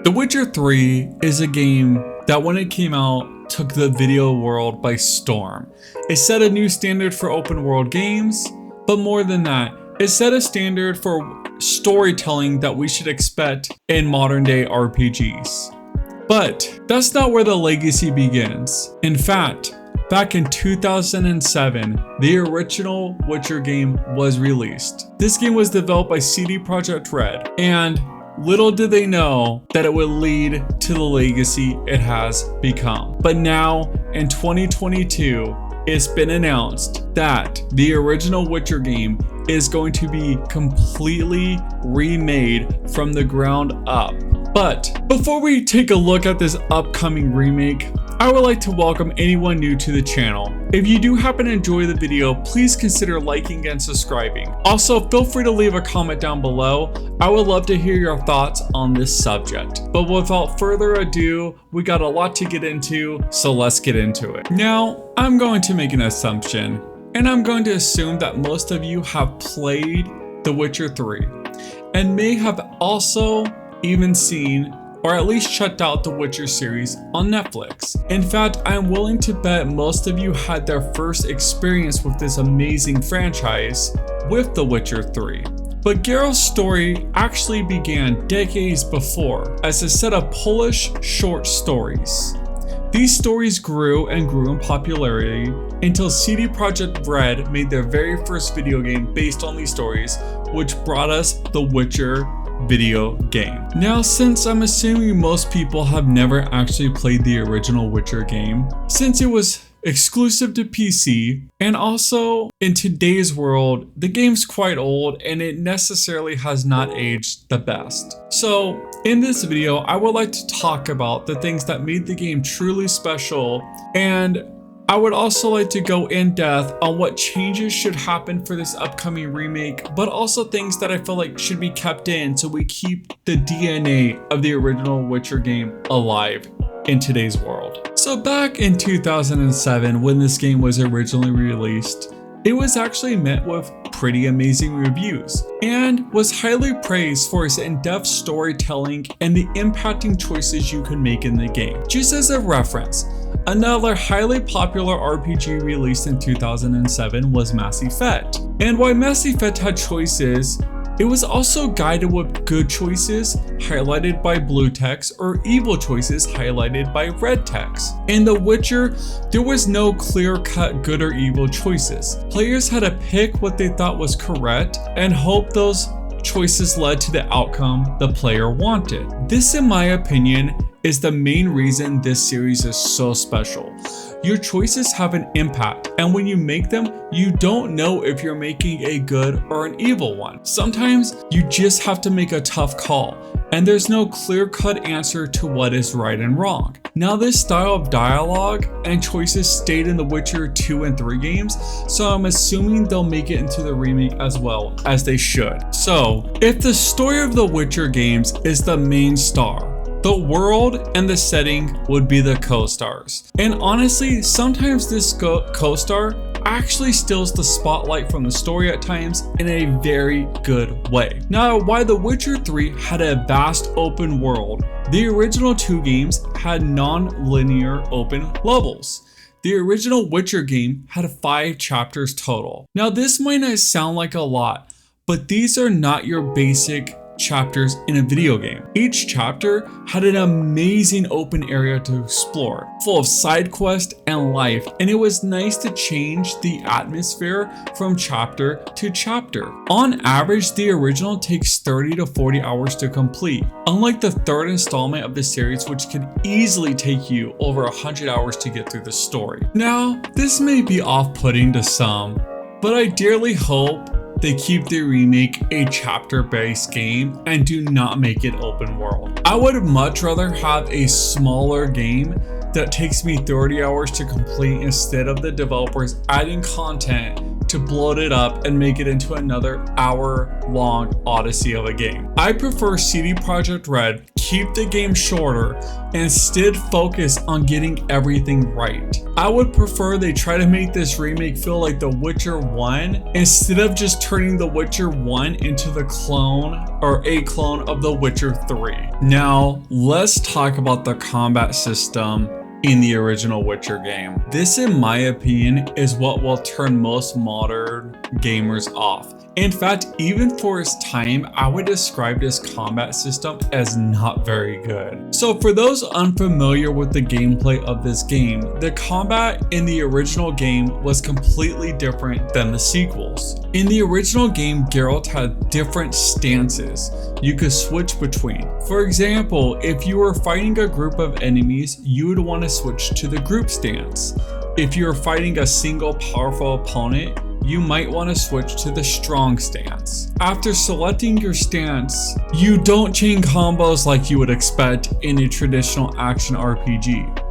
The Witcher 3 is a game that when it came out took the video world by storm. It set a new standard for open world games, but more than that, it set a standard for storytelling that we should expect in modern day RPGs. But that's not where the legacy begins. In fact, back in 2007, the original Witcher game was released. This game was developed by CD Projekt Red, and little did they know that it would lead to the legacy it has become. But now, in 2022, it's been announced that the original Witcher game is going to be completely remade from the ground up. But before we take a look at this upcoming remake, I would like to welcome anyone new to the channel. If you do happen to enjoy the video, please consider liking and subscribing. Also, feel free to leave a comment down below. I would love to hear your thoughts on this subject. But without further ado, we got a lot to get into, so let's get into it. Now, I'm going to make an assumption, and I'm going to assume that most of you have played The Witcher 3 and may have also even seen or at least checked out the Witcher series on Netflix. In fact, I'm willing to bet most of you had their first experience with this amazing franchise with The Witcher 3. But Geralt's story actually began decades before as a set of Polish short stories. These stories grew and grew in popularity until CD Projekt Red made their very first video game based on these stories, which brought us The Witcher video game. Now, since I'm assuming most people have never actually played the original Witcher game, since it was exclusive to PC, and also in today's world, the game's quite old and it necessarily has not aged the best. So in this video, I would like to talk about the things that made the game truly special, and I would also like to go in depth on what changes should happen for this upcoming remake, but also things that I feel like should be kept in so we keep the DNA of the original Witcher game alive in today's world. So back in 2007, when this game was originally released, it was actually met with pretty amazing reviews and was highly praised for its in-depth storytelling and the impacting choices you could make in the game. Just as a reference, another highly popular RPG released in 2007 was Mass Effect. And while Mass Effect had choices, it was also guided with good choices highlighted by blue text or evil choices highlighted by red text. In The Witcher, there was no clear-cut good or evil choices. Players had to pick what they thought was correct and hope those choices led to the outcome the player wanted. This, in my opinion, is the main reason this series is so special. Your choices have an impact, and when you make them, you don't know if you're making a good or an evil one. Sometimes you just have to make a tough call, and there's no clear-cut answer to what is right and wrong. Now, this style of dialogue and choices stayed in The Witcher 2 and 3 games, so I'm assuming they'll make it into the remake as well, as they should. So, if the story of The Witcher games is the main star, the world and the setting would be the co-stars. And honestly, sometimes this co-star actually steals the spotlight from the story at times in a very good way. Now, while The Witcher 3 had a vast open world, the original two games had non-linear open levels. The original Witcher game had 5 chapters total. Now, this might not sound like a lot, but these are not your basic chapters in a video game. Each chapter had an amazing open area to explore, full of side quests and life, and it was nice to change the atmosphere from chapter to chapter. On average, the original takes 30 to 40 hours to complete, unlike the third installment of the series, which could easily take you over 100 hours to get through the story. Now, this may be off-putting to some, but I dearly hope they keep the remake a chapter-based game and do not make it open world. I would much rather have a smaller game that takes me 30 hours to complete instead of the developers adding content to bloat it up and make it into another hour-long odyssey of a game. I prefer CD Projekt Red keep the game shorter and instead focus on getting everything right. I would prefer they try to make this remake feel like The Witcher 1 instead of just turning The Witcher 1 into the clone or a clone of The Witcher 3. Now, let's talk about the combat system in the original Witcher game. This, in my opinion, is what will turn most modern gamers off. In fact, even for its time, I would describe this combat system as not very good. So for those unfamiliar with the gameplay of this game, the combat in the original game was completely different than the sequels. In the original game, Geralt had different stances you could switch between. For example, if you were fighting a group of enemies, you would want to switch to the group stance. If you were fighting a single powerful opponent, you might want to switch to the strong stance. After selecting your stance, you don't chain combos like you would expect in a traditional action RPG.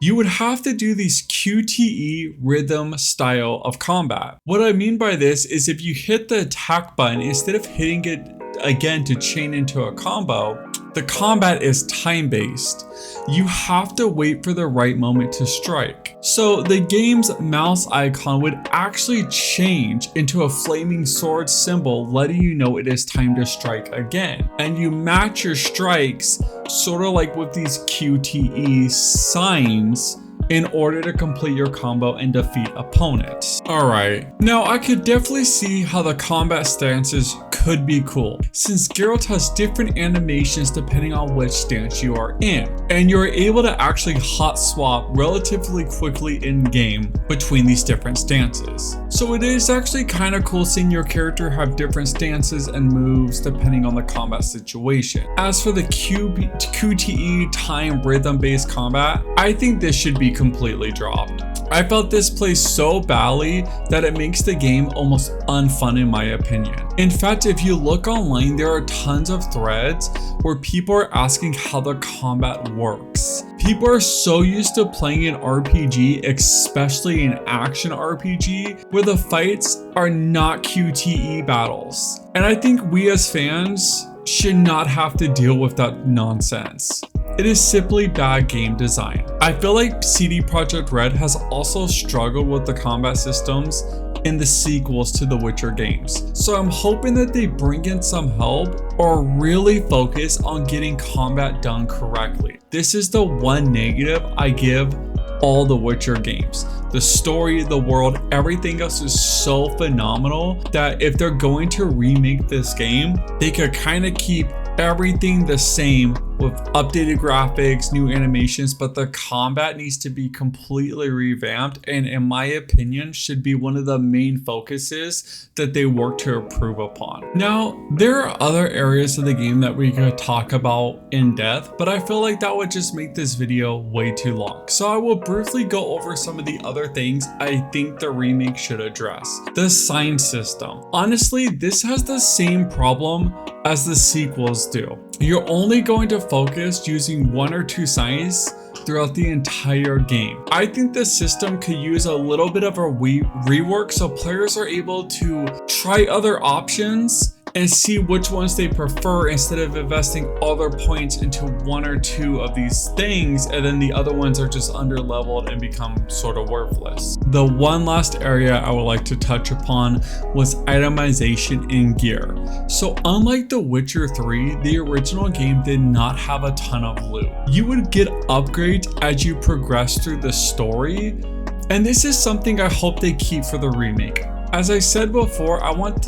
You would have to do these QTE rhythm style of combat. What I mean by this is if you hit the attack button, instead of hitting it again to chain into a combo, the combat is time-based. You have to wait for the right moment to strike. So the game's mouse icon would actually change into a flaming sword symbol, letting you know it is time to strike again. And you match your strikes sort of like with these QTE signs in order to complete your combo and defeat opponents. Alright, now I could definitely see how the combat stances could be cool, since Geralt has different animations depending on which stance you are in, and you're able to actually hot swap relatively quickly in game between these different stances. So it is actually kind of cool seeing your character have different stances and moves depending on the combat situation. As for the QTE time rhythm based combat, I think this should be completely dropped. I felt this plays so badly that it makes the game almost unfun in my opinion. In fact, if you look online, there are tons of threads where people are asking how the combat works. People are so used to playing an RPG, especially an action RPG, where the fights are not QTE battles. And I think we as fans should not have to deal with that nonsense. It is simply bad game design. I feel like CD Projekt Red has also struggled with the combat systems in the sequels to the Witcher games. So I'm hoping that they bring in some help or really focus on getting combat done correctly. This is the one negative I give all the Witcher games. The story, the world, everything else is so phenomenal that if they're going to remake this game, they could kind of keep everything the same with updated graphics, new animations, but the combat needs to be completely revamped and in my opinion should be one of the main focuses that they work to improve upon. Now, there are other areas of the game that we could talk about in depth, but I feel like that would just make this video way too long. So I will briefly go over some of the other things I think the remake should address. The sign system. Honestly, this has the same problem as the sequels do. You're only going to focus using one or two signs throughout the entire game. I think the system could use a little bit of a rework so players are able to try other options and see which ones they prefer instead of investing all their points into one or two of these things and then the other ones are just under leveled and become sort of worthless. The one last area I would like to touch upon was itemization in gear. So unlike The Witcher 3, the original game did not have a ton of loot. You would get upgrades as you progress through the story, and this is something I hope they keep for the remake. As I said before, I want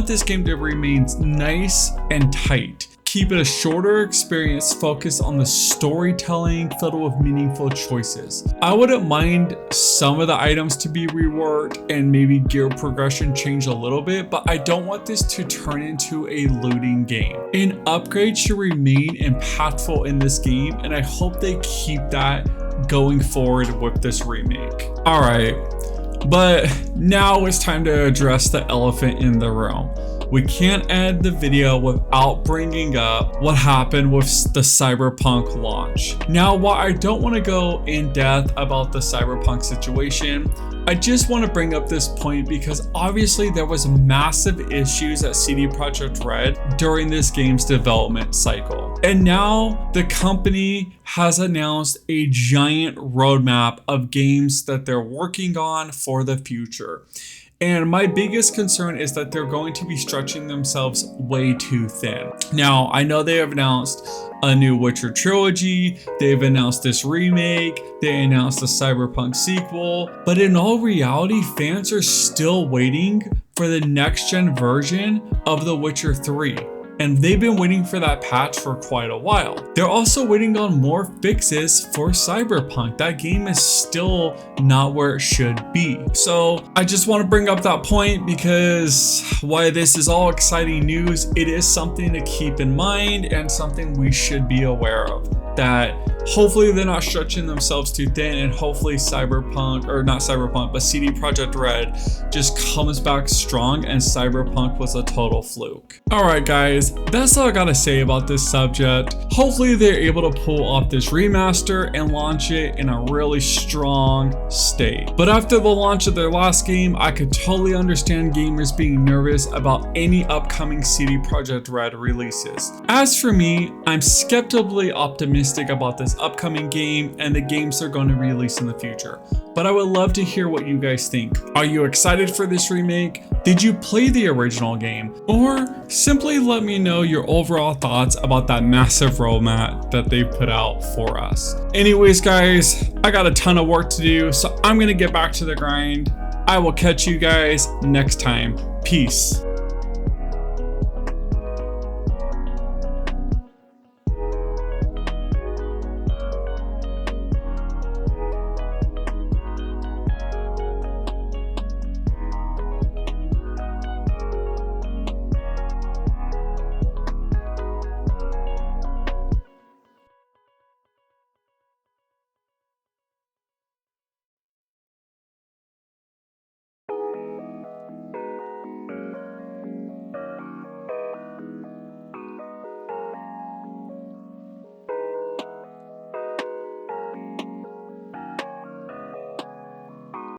this game to remain nice and tight. Keep it a shorter experience focused on the storytelling filled with meaningful choices. I wouldn't mind some of the items to be reworked and maybe gear progression change a little bit, but I don't want this to turn into a looting game. An upgrade should remain impactful in this game, and I hope they keep that going forward with this remake. Alright. But now it's time to address the elephant in the room. we can't end the video without bringing up what happened with the Cyberpunk launch. Now, while I don't want to go in depth about the Cyberpunk situation, I just want to bring up this point because obviously there was massive issues at CD Projekt Red during this game's development cycle. And now the company has announced a giant roadmap of games that they're working on for the future. And my biggest concern is that they're going to be stretching themselves way too thin. Now, I know they have announced a new Witcher trilogy, they've announced this remake, they announced a Cyberpunk sequel, but in all reality, fans are still waiting for the next gen version of The Witcher 3. And they've been waiting for that patch for quite a while. They're also waiting on more fixes for Cyberpunk. That game is still not where it should be. So I just want to bring up that point because while this is all exciting news, it is something to keep in mind and something we should be aware of. That hopefully they're not stretching themselves too thin, and hopefully Cyberpunk, or not Cyberpunk, but CD Projekt Red just comes back strong and Cyberpunk was a total fluke. Alright guys, that's all I gotta say about this subject. Hopefully they're able to pull off this remaster and launch it in a really strong state. But after the launch of their last game, I could totally understand gamers being nervous about any upcoming CD Projekt Red releases. As for me, I'm skeptically optimistic about this upcoming game and the games they're going to release in the future. But I would love to hear what you guys think. Are you excited for this remake? Did you play the original game? Or simply let me know your overall thoughts about that massive roadmap that they put out for us. Anyways guys, I got a ton of work to do, so I'm gonna get back to the grind. I will catch you guys next time. Peace.